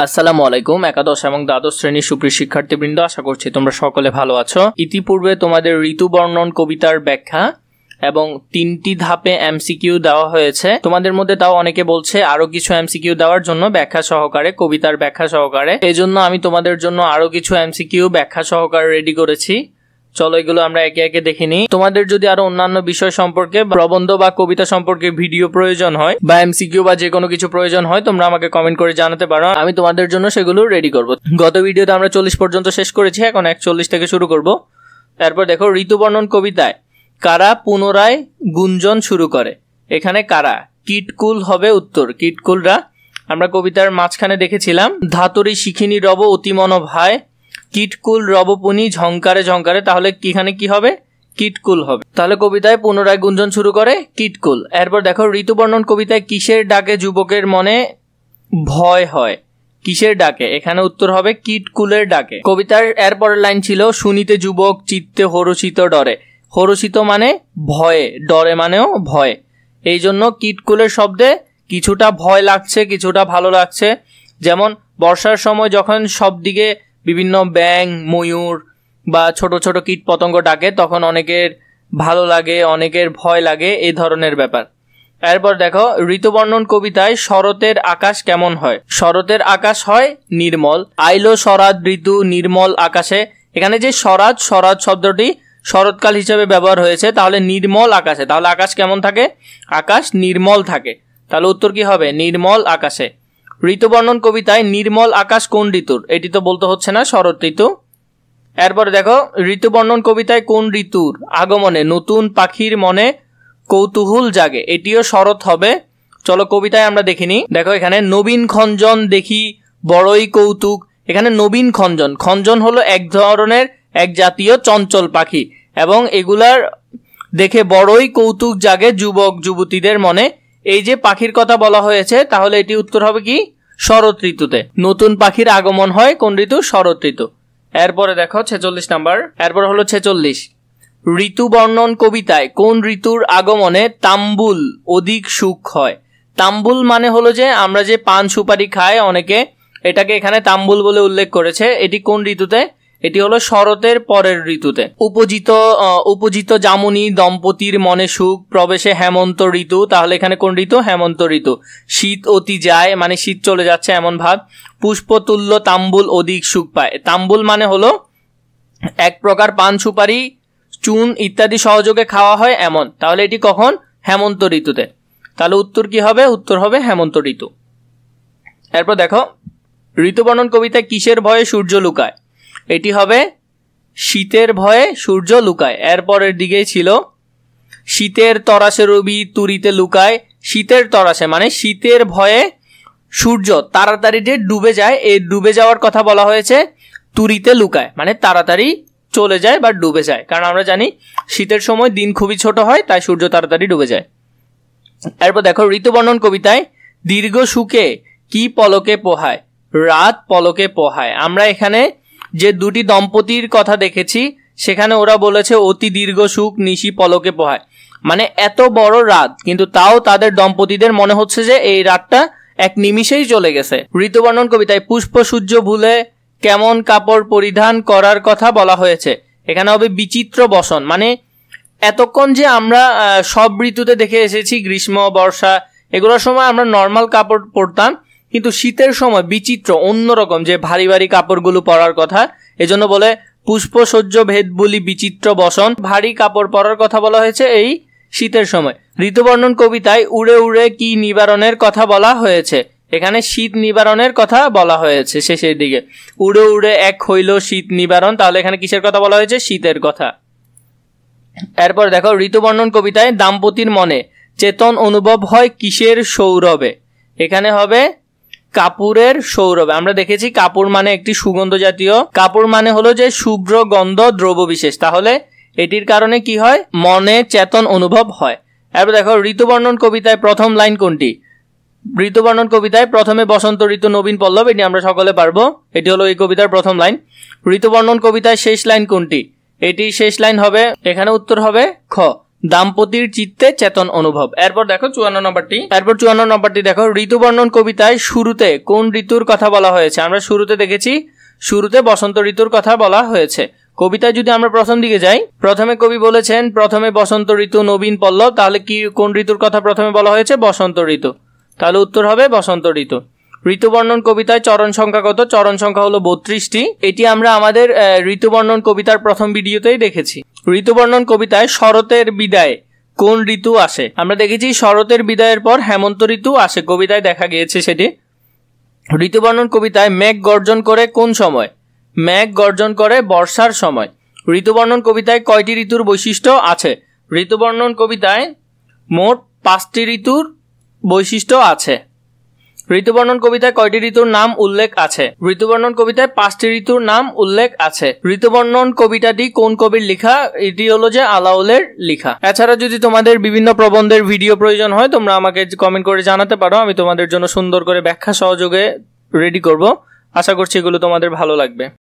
আসসালামু আলাইকুম। একাদশ এবং দ্বাদশ শ্রেণীর সুপ্রিয় শিক্ষার্থীবৃন্দ, আশা করছি তোমরা সকলে ভালো আছো। ইতিপূর্বে তোমাদের ঋতুবর্ণন কবিতার ব্যাখ্যা এবং 3টি ধাপে এমসিকিউ দেওয়া হয়েছে। তোমাদের মধ্যে তাও অনেকে বলছে আরো কিছু এমসিকিউ দেওয়ার জন্য, ব্যাখ্যা সহকারে, কবিতার ব্যাখ্যা সহকারে। এজন্য আমি তোমাদের জন্য আরো কিছু এমসিকিউ ব্যাখ্যা সহকারে রেডি করেছি। চলো এগুলো আমরা একে একে দেখে নিই। তোমাদের যদি আরো অন্যান্য বিষয় সম্পর্কে, প্রবন্ধ বা কবিতা সম্পর্কে ভিডিও প্রয়োজন হয় বা এমসিকিউ বা যে কোনো কিছু প্রয়োজন হয়, তোমরা আমাকে কমেন্ট করে জানাতে পারো, আমি তোমাদের জন্য সেগুলো রেডি করব। গত ভিডিওতে আমরা 40 পর্যন্ত শেষ করেছি, এখন 41 থেকে শুরু করব। তারপর দেখো, ঋতুবর্ণন কবিতায় কারা পুনরায় গুঞ্জন শুরু করে। এখানে কারা, কীটকুল হবে উত্তর। কীটকুলরা আমরা কবিতার মাঝখানে দেখেছিলাম। ধাতরি শিখিনী রব অতিমন ভাই, কীটকুল রবপুনি ঝংকারে ঝংকারে, তাহলে এখানে কি হবে, কীটকুল হবে। তাহলে কবিতায় পুনরায় গুঞ্জন শুরু করে কীটকুল। এরপর দেখো, ঋতুবর্ণন কবিতায় কিসের ডাকে যুবকের মনে ভয় হয়। কিসের ডাকে, এখানে উত্তর হবে কীটকুলের ডাকে। কবিতার এরপরের লাইন ছিল, শুনিতে যুবক চিত্তে হরষিত ডরে। হরষিত মানে ভয়ে, ডরে মানেও ভয়। এই জন্য কীটকুলের শব্দে কিছুটা ভয় লাগছে, কিছুটা ভালো লাগছে। যেমন বর্ষার সময় যখন সব দিকে বিভিন্ন ব্যাঙ, ময়ূর বা ছোট ছোট কীট পতঙ্গ ডাকে, তখন অনেকের ভালো লাগে, অনেকের ভয় লাগে, এই ধরনের ব্যাপার। এরপর দেখো, ঋতুবর্ণন কবিতায় শরতের আকাশ কেমন হয়। শরতের আকাশ হয় নির্মল। আইলো শরৎ ঋতু নির্মল আকাশে। এখানে যে শরৎ, শরৎ শব্দটি শরৎকাল হিসেবে ব্যবহার হয়েছে, তাহলে নির্মল আকাশে, তাহলে আকাশ কেমন থাকে, আকাশ নির্মল থাকে। তাহলে উত্তর কি হবে, নির্মল আকাশে। ঋতুবর্ণন কবিতায় নির্মল আকাশ কোন ঋতুর, এটি তো বলতে হচ্ছে না, শরৎ ঋতু। এরপরে দেখো, ঋতুবর্ণন কবিতায় কোন ঋতুর আগমনে নতুন পাখির মনে কৌতূহল জাগে, এটিও শরৎ হবে। চলো কবিতায় আমরা দেখিনি। দেখো এখানে, নবীন খঞ্জন দেখি বড়ই কৌতুক। এখানে নবীন খঞ্জন, খঞ্জন হলো এক ধরনের এক জাতীয় চঞ্চল পাখি, এবং এগুলার দেখে বড়ই কৌতুক জাগে যুবক যুবতীদের মনে। এই যে পাখির কথা বলা হয়েছে, তাহলে এটি উত্তর হবে কি, শরৎ ঋতুতে নতুন পাখির আগমন হয় কোন ঋতু, শরৎ ঋতু। এরপরে দেখো 46 নাম্বার। এরপর হলো 46, ঋতুবর্ণন কবিতায় কোন ঋতুর আগমনে তাম্বুল অধিক সুখ হয়। তাম্বুল মানে হলো যে আমরা যে পান সুপারি খাই অনেকে, এটাকে এখানে তাম্বুল বলে উল্লেখ করেছে। এটি কোন ঋতুতে, এটি হলো শরতের পরের ঋতুতে। উপজিত যামিনী দম্পতির মনে সুখ প্রবেশে হেমন্ত ঋতু, তাহলে এখানে কোন ঋতু, হেমন্ত ঋতু। শীত অতি যায় মানে শীত চলে যাচ্ছে এমন ভাব। পুষ্পতুল্য তাম্বুল অধিক সুখ পায়। তাম্বুল মানে হলো এক প্রকার পান সুপারি, চুন ইত্যাদি সহযোগে খাওয়া হয় এমন, তাহলে এটি কখন, হেমন্ত ঋতুতে। তাহলে উত্তর কি হবে, উত্তর হবে হেমন্ত ঋতু। এরপর দেখো, ঋতুবর্ণন কবিতায় কিসের ভয়ে সূর্য লুকায়। এটি হবে শীতের ভয়ে সূর্য লুকায়। এরপরের দিকেই ছিল, শীতের তরাসে রবি তুরিতে লুকায়। শীতের তরাসে মানে শীতের ভয়ে সূর্য তাড়াতাড়ি যে ডুবে যায়, এই ডুবে যাওয়ার কথা বলা হয়েছে। তুরিতে লুকায় মানে তাড়াতাড়ি চলে যায় বা ডুবে যায়, কারণ আমরা জানি শীতের সময় দিন খুবই ছোট হয়, তাই সূর্য তাড়াতাড়ি ডুবে যায়। এরপর দেখো, ঋতুবর্ণন কবিতায় দীর্ঘ সুখে কি পলকে পোহায়। রাত পলকে পোহায়। আমরা এখানে যে দুটি দম্পতির কথা দেখেছি, সেখানে ওরা বলেছে অতি দীর্ঘ সুখ নিশি পলকে পোহায়, মানে এত বড় রাত, কিন্তু তাও তাদের দম্পতিদের মনে হচ্ছে যে এই রাতটা এক নিমিষেই চলে গেছে। ঋতুবর্ণন কবিতায় পুষ্প সূর্য ভুলে কেমন কাপড় পরিধান করার কথা বলা হয়েছে। এখানে হবে বিচিত্র বসন, মানে এতক্ষণ যে আমরা সব ঋতুতে দেখে এসেছি, গ্রীষ্ম বর্ষা এগুলোর সময় আমরা নর্মাল কাপড় পরতাম, কিন্তু শীতের সময় বিচিত্র অন্যরকম যে ভারী ভারী কাপড়গুলো পরার কথা, এজন্য বলে পুষ্পসজ্জ ভেদ বলি বিচিত্র বসন, ভারী কাপড় পরার কথা বলা হয়েছে এই শীতের সময়। ঋতুবর্ণন কবিতায় উড়ে উড়ে কি নিবারণের কথা বলা হয়েছে। এখানে শীত নিবারণের কথা বলা হয়েছে শেষের দিকে। উড়ে উড়ে এক হইল শীত নিবারণ, তাহলে এখানে কিসের কথা বলা হয়েছে, শীতের কথা। এরপর দেখো, ঋতুবর্ণন কবিতায় দাম্পতির মনে চেতন অনুভব হয় কিসের সৌরভে। এখানে হবে কাপুরের সৌরভে। আমরা দেখেছি কাপুর মানে একটি সুগন্ধ জাতীয়, কাপুর মানে হলো যে শুভ্র গন্ধ দ্রব্য বিশেষ, তাহলে এটির কারণে কি হয়, মনে চেতন অনুভব হয়। এরপর দেখো, ঋতুবর্ণন কবিতায় প্রথম লাইন কোনটি। ঋতুবর্ণন কবিতায় প্রথমে বসন্ত ঋতু নবীন পল্লব, এটি আমরা সকলে পারবো, এটি হলো এই কবিতার প্রথম লাইন। ঋতুবর্ণন কবিতায় শেষ লাইন কোনটি, এটি শেষ লাইন হবে, এখানে উত্তর হবে খ, দাম্পতির চিত্তে চেতন অনুভব। এরপর দেখো 54 নম্বরটি দেখো, ঋতুবর্ণন কবিতায় শুরুতে কোন ঋতুর কথা বলা হয়েছে? আমরা শুরুতে দেখেছি, শুরুতে বসন্ত ঋতুর কথা বলা হয়েছে। কবিতায় যদি আমরা প্রথম দিকে যাই, প্রথমে কবি বলেছেন প্রথমে বসন্ত ঋতু নবীন পল্লব, তাহলে কি কোন ঋতুর কথা প্রথমে বলা হয়েছে? বসন্ত ঋতু। তাহলে উত্তর হবে বসন্ত ঋতু। ঋতুবর্ণন কবিতায় চরণ সংখ্যা কত? চরণ সংখ্যা হলো 32টি। এটি আমরা আমাদের ঋতুবর্ণন কবিতার প্রথম ভিডিওতেই দেখেছি। ঋতুবর্ণন কবিতায় শরতের বিদায় কোন ঋতু আসে? আমরা দেখেছি শরতের বিদায়ের পর হেমন্ত ঋতু আসে, কবিতায় দেখা গিয়েছে সেটি। ঋতুবর্ণন কবিতায় মেঘ গর্জন করে কোন সময়? মেঘ গর্জন করে বর্ষার সময়। ঋতুবর্ণন কবিতায় কয়টি ঋতুর বৈশিষ্ট্য আছে? ঋতুবর্ণন কবিতায় মোট 5টি ঋতুর বৈশিষ্ট্য আছে। ঋতুবর্ণন কবিতায় কয়টি ঋতুর নাম উল্লেখ আছে? ঋতুবর্ণন কবিতায় 5টি ঋতুর নাম উল্লেখ আছে। ঋতুবর্ণন কবিতাটি কোন কবির লেখা? এটি হলো যে আলাওলের লেখা। এছাড়া যদি তোমাদের বিভিন্ন প্রবন্ধের ভিডিও প্রয়োজন হয়, তোমরা আমাকে কমেন্ট করে জানাতে পারো, আমি তোমাদের জন্য সুন্দর করে ব্যাখ্যা সহযোগে রেডি করব। আশা করছি এগুলো তোমাদের ভালো লাগবে।